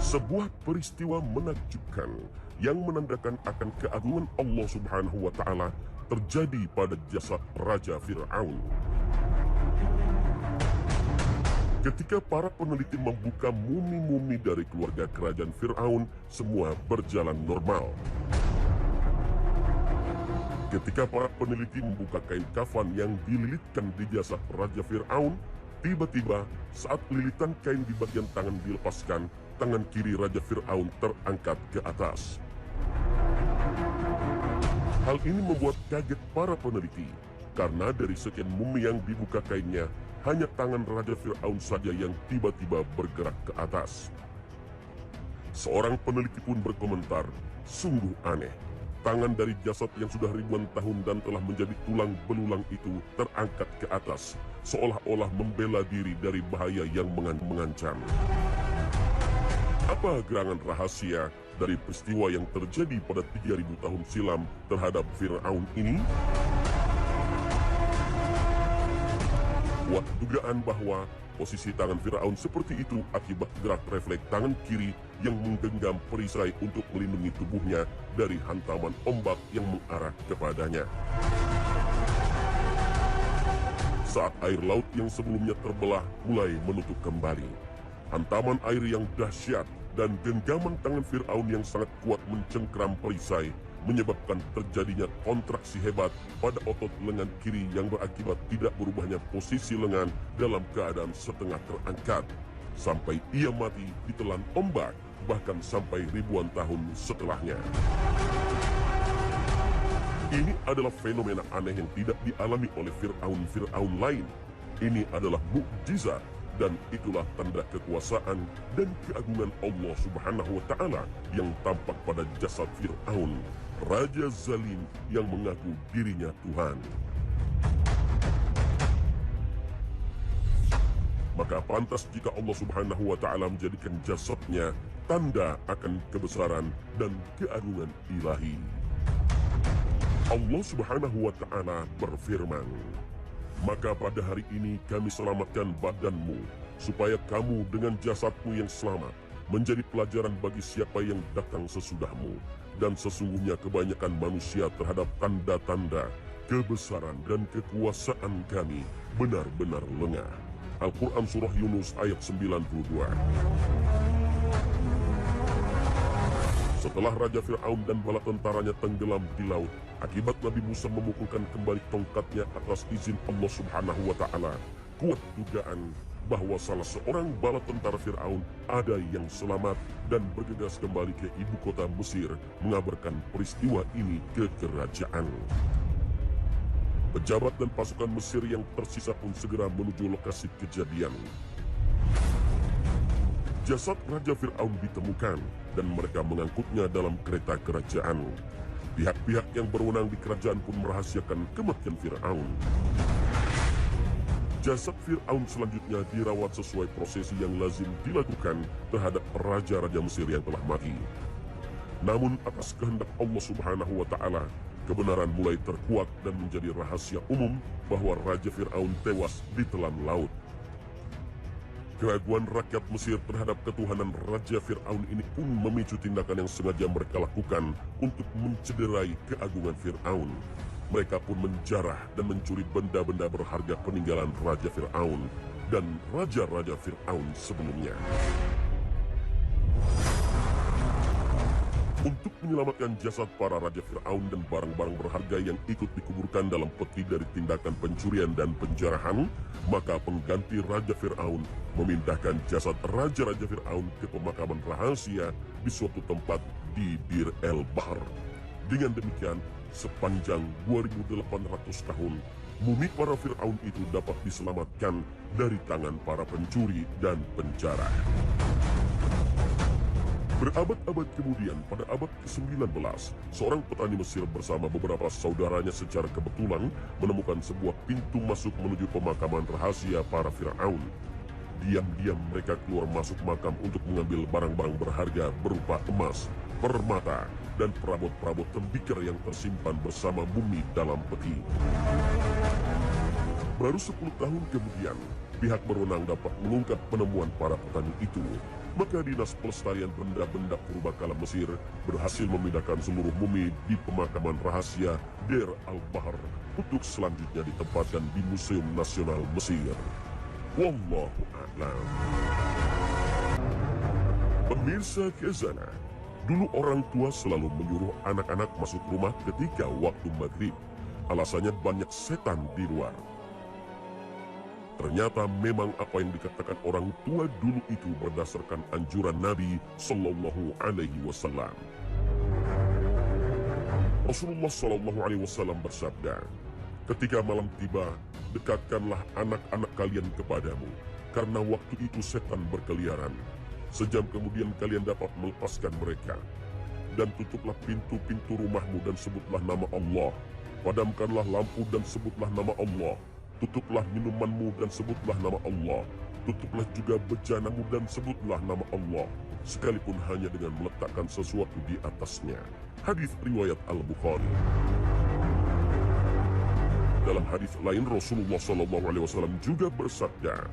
Sebuah peristiwa menakjubkan yang menandakan akan keagungan Allah Subhanahu wa Ta'ala terjadi pada jasad Raja Fir'aun. Ketika para peneliti membuka mumi-mumi dari keluarga kerajaan Fir'aun, semua berjalan normal. Ketika para peneliti membuka kain kafan yang dililitkan di jasad Raja Fir'aun, tiba-tiba saat lilitan kain di bagian tangan dilepaskan, tangan kiri Raja Fir'aun terangkat ke atas. Hal ini membuat kaget para peneliti, karena dari sekian mumi yang dibuka kainnya, hanya tangan Raja Fir'aun saja yang tiba-tiba bergerak ke atas. Seorang peneliti pun berkomentar, sungguh aneh. Tangan dari jasad yang sudah ribuan tahun dan telah menjadi tulang belulang itu terangkat ke atas, seolah-olah membela diri dari bahaya yang mengancam. Apa gerangan rahasia dari peristiwa yang terjadi pada 3000 tahun silam terhadap Fir'aun ini? Kuat dugaan bahwa posisi tangan Fir'aun seperti itu akibat gerak refleks tangan kiri yang menggenggam perisai untuk melindungi tubuhnya dari hantaman ombak yang mengarah kepadanya. Saat air laut yang sebelumnya terbelah mulai menutup kembali, hantaman air yang dahsyat dan genggaman tangan Fir'aun yang sangat kuat mencengkram perisai menyebabkan terjadinya kontraksi hebat pada otot lengan kiri yang berakibat tidak berubahnya posisi lengan dalam keadaan setengah terangkat, sampai ia mati ditelan ombak, bahkan sampai ribuan tahun setelahnya. Ini adalah fenomena aneh yang tidak dialami oleh Fir'aun lain. Ini adalah mukjizat, dan itulah tanda kekuasaan dan keagungan Allah Subhanahu wa Ta'ala yang tampak pada jasad Fir'aun, raja zalim yang mengaku dirinya Tuhan. Maka pantas jika Allah Subhanahu wa Ta'ala menjadikan jasadnya tanda akan kebesaran dan keagungan ilahi. Allah Subhanahu wa Ta'ala berfirman, maka pada hari ini kami selamatkan badanmu, supaya kamu dengan jasadmu yang selamat menjadi pelajaran bagi siapa yang datang sesudahmu. Dan sesungguhnya kebanyakan manusia terhadap tanda-tanda kebesaran dan kekuasaan kami benar-benar lengah. Al-Quran Surah Yunus ayat 92. Setelah Raja Fir'aun dan bala tentaranya tenggelam di laut, akibat Nabi Musa memukulkan kembali tongkatnya atas izin Allah Subhanahu wa Ta'ala, kuat dugaan bahwa salah seorang bala tentara Fir'aun ada yang selamat dan bergegas kembali ke ibu kota Mesir mengabarkan peristiwa ini ke kerajaan. Pejabat dan pasukan Mesir yang tersisa pun segera menuju lokasi kejadian. Jasad Raja Fir'aun ditemukan dan mereka mengangkutnya dalam kereta kerajaan. Pihak-pihak yang berwenang di kerajaan pun merahasiakan kematian Fir'aun. Jasad Fir'aun selanjutnya dirawat sesuai prosesi yang lazim dilakukan terhadap raja-raja Mesir yang telah mati. Namun atas kehendak Allah Subhanahu wa Ta'ala, kebenaran mulai terkuak dan menjadi rahasia umum bahwa Raja Fir'aun tewas ditelan laut. Keraguan rakyat Mesir terhadap ketuhanan Raja Fir'aun ini pun memicu tindakan yang sengaja mereka lakukan untuk mencederai keagungan Fir'aun. Mereka pun menjarah dan mencuri benda-benda berharga peninggalan Raja Fir'aun dan raja-raja Fir'aun sebelumnya. Untuk menyelamatkan jasad para Raja Fir'aun dan barang-barang berharga yang ikut dikuburkan dalam peti dari tindakan pencurian dan penjarahan, maka pengganti Raja Fir'aun memindahkan jasad Raja-Raja Fir'aun ke pemakaman rahasia di suatu tempat di Bir El Bahr. Dengan demikian, sepanjang 2800 tahun, mumi para Fir'aun itu dapat diselamatkan dari tangan para pencuri dan penjara. Berabad-abad kemudian, pada abad ke-19, seorang petani Mesir bersama beberapa saudaranya secara kebetulan menemukan sebuah pintu masuk menuju pemakaman rahasia para Fir'aun. Diam-diam mereka keluar masuk makam untuk mengambil barang-barang berharga berupa emas, permata, dan perabot-perabot tembikar yang tersimpan bersama mumi dalam peti. Baru 10 tahun kemudian, pihak berwenang dapat mengungkap penemuan para petani itu. Maka dinas pelestarian benda-benda purbakala Mesir berhasil memindahkan seluruh mumi di pemakaman rahasia Deir al-Bahr untuk selanjutnya ditempatkan di Museum Nasional Mesir. Wallahu a'lam. Pemirsa Khazanah, dulu orang tua selalu menyuruh anak-anak masuk rumah ketika waktu maghrib. Alasannya banyak setan di luar. Ternyata memang apa yang dikatakan orang tua dulu itu berdasarkan anjuran Nabi Sallallahu Alaihi Wasallam. Rasulullah Sallallahu Alaihi Wasallam bersabda, ketika malam tiba, dekatkanlah anak-anak kalian kepadamu, karena waktu itu setan berkeliaran. Sejam kemudian kalian dapat melepaskan mereka. Dan tutuplah pintu-pintu rumahmu dan sebutlah nama Allah. Padamkanlah lampu dan sebutlah nama Allah. Tutuplah minumanmu dan sebutlah nama Allah. Tutuplah juga bejanamu dan sebutlah nama Allah, sekalipun hanya dengan meletakkan sesuatu di atasnya. Hadis riwayat Al-Bukhari. Dalam hadis lain Rasulullah SAW juga bersabda,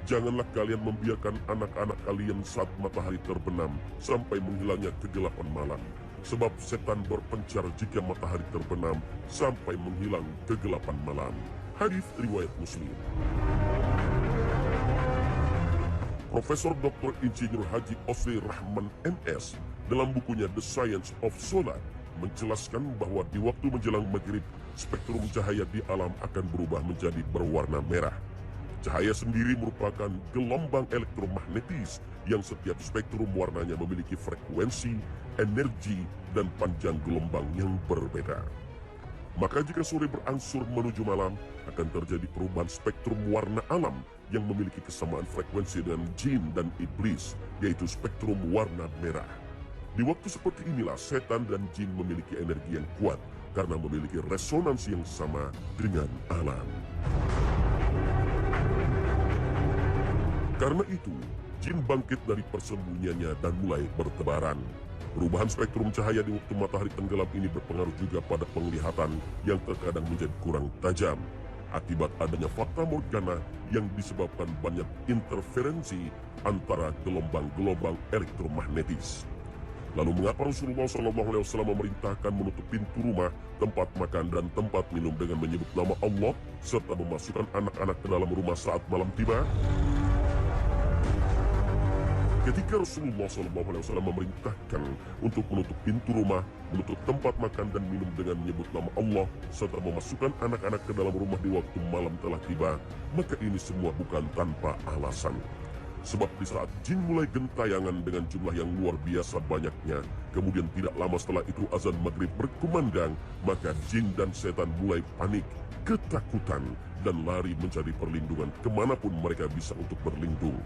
janganlah kalian membiarkan anak-anak kalian saat matahari terbenam sampai menghilangnya kegelapan malam. Sebab setan berpencar jika matahari terbenam sampai menghilang kegelapan malam. Hadis riwayat Muslim. Profesor Dr. Insinyur Haji Osri Rahman MS dalam bukunya The Science of Solar menjelaskan bahwa di waktu menjelang maghrib, spektrum cahaya di alam akan berubah menjadi berwarna merah. Cahaya sendiri merupakan gelombang elektromagnetis yang setiap spektrum warnanya memiliki frekuensi, energi, dan panjang gelombang yang berbeda. Maka jika sore berangsur menuju malam, akan terjadi perubahan spektrum warna alam yang memiliki kesamaan frekuensi dengan jin dan iblis, yaitu spektrum warna merah. Di waktu seperti inilah setan dan jin memiliki energi yang kuat karena memiliki resonansi yang sama dengan alam. Karena itu, jin bangkit dari persembunyiannya dan mulai bertebaran. Perubahan spektrum cahaya di waktu matahari tenggelam ini berpengaruh juga pada penglihatan yang terkadang menjadi kurang tajam akibat adanya fata morgana yang disebabkan banyak interferensi antara gelombang-gelombang elektromagnetis. Lalu mengapa Rasulullah SAW memerintahkan menutup pintu rumah, tempat makan dan tempat minum dengan menyebut nama Allah serta memasukkan anak-anak ke dalam rumah saat malam tiba? Ketika Rasulullah SAW memerintahkan untuk menutup pintu rumah, menutup tempat makan dan minum dengan menyebut nama Allah, serta memasukkan anak-anak ke dalam rumah di waktu malam telah tiba, maka ini semua bukan tanpa alasan. Sebab di saat jin mulai gentayangan dengan jumlah yang luar biasa banyaknya, kemudian tidak lama setelah itu azan maghrib berkumandang, maka jin dan setan mulai panik, ketakutan, dan lari mencari perlindungan kemanapun mereka bisa untuk berlindung.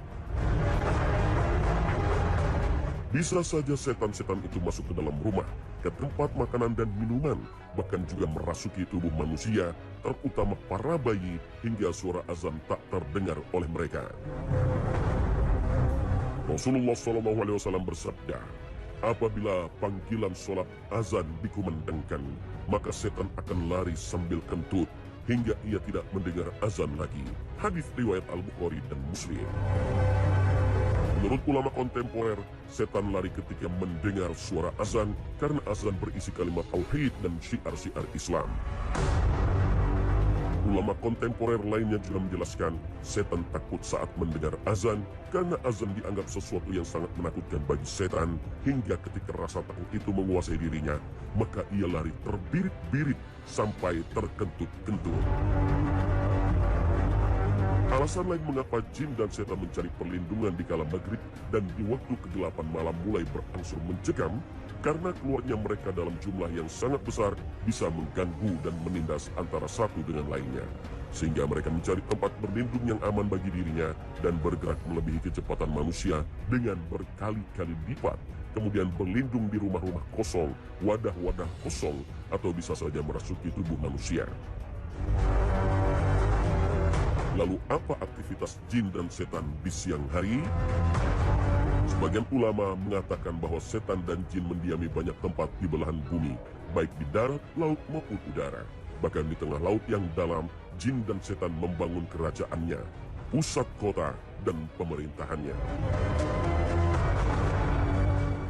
Bisa saja setan-setan itu masuk ke dalam rumah, ke tempat makanan dan minuman, bahkan juga merasuki tubuh manusia, terutama para bayi, hingga suara azan tak terdengar oleh mereka. Rasulullah SAW bersabda, apabila panggilan sholat azan dikumandangkan, maka setan akan lari sambil kentut, hingga ia tidak mendengar azan lagi. Hadis riwayat Al-Bukhari dan Muslim. Menurut ulama kontemporer, setan lari ketika mendengar suara azan karena azan berisi kalimat tauhid dan syiar-syiar Islam. Ulama kontemporer lainnya juga menjelaskan, setan takut saat mendengar azan karena azan dianggap sesuatu yang sangat menakutkan bagi setan, hingga ketika rasa takut itu menguasai dirinya, maka ia lari terbirit-birit sampai terkentut-kentut. Alasan lain mengapa jin dan setan mencari perlindungan di kala maghrib dan di waktu kegelapan malam mulai berangsur mencekam, karena keluarnya mereka dalam jumlah yang sangat besar bisa mengganggu dan menindas antara satu dengan lainnya. Sehingga mereka mencari tempat berlindung yang aman bagi dirinya dan bergerak melebihi kecepatan manusia dengan berkali-kali lipat. Kemudian berlindung di rumah-rumah kosong, wadah-wadah kosong, atau bisa saja merasuki tubuh manusia. Lalu apa aktivitas jin dan setan di siang hari? Sebagian ulama mengatakan bahwa setan dan jin mendiami banyak tempat di belahan bumi, baik di darat, laut maupun udara. Bahkan di tengah laut yang dalam, jin dan setan membangun kerajaannya, pusat kota, dan pemerintahannya.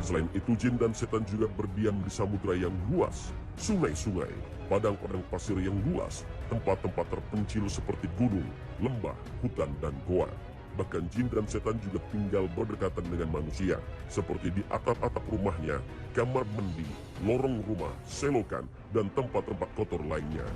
Selain itu, jin dan setan juga berdiam di samudera yang luas, sungai-sungai, padang-padang pasir yang luas, tempat-tempat terpencil seperti gunung, lembah, hutan, dan goa. Bahkan jin dan setan juga tinggal berdekatan dengan manusia, seperti di atap-atap rumahnya, kamar mandi, lorong rumah, selokan, dan tempat-tempat kotor lainnya.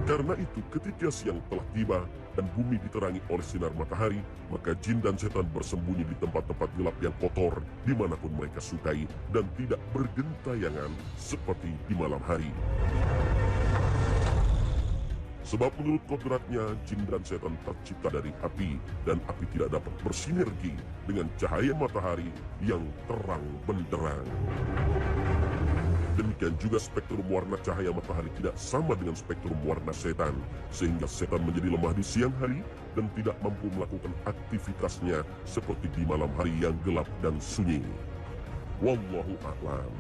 Karena itu, ketika siang telah tiba dan bumi diterangi oleh sinar matahari, maka jin dan setan bersembunyi di tempat-tempat gelap yang kotor dimanapun mereka sukai dan tidak bergentayangan seperti di malam hari. Sebab menurut kodratnya, jin dan setan tercipta dari api, dan api tidak dapat bersinergi dengan cahaya matahari yang terang benderang. Demikian juga spektrum warna cahaya matahari tidak sama dengan spektrum warna setan, sehingga setan menjadi lemah di siang hari dan tidak mampu melakukan aktivitasnya seperti di malam hari yang gelap dan sunyi. Wallahu a'lam.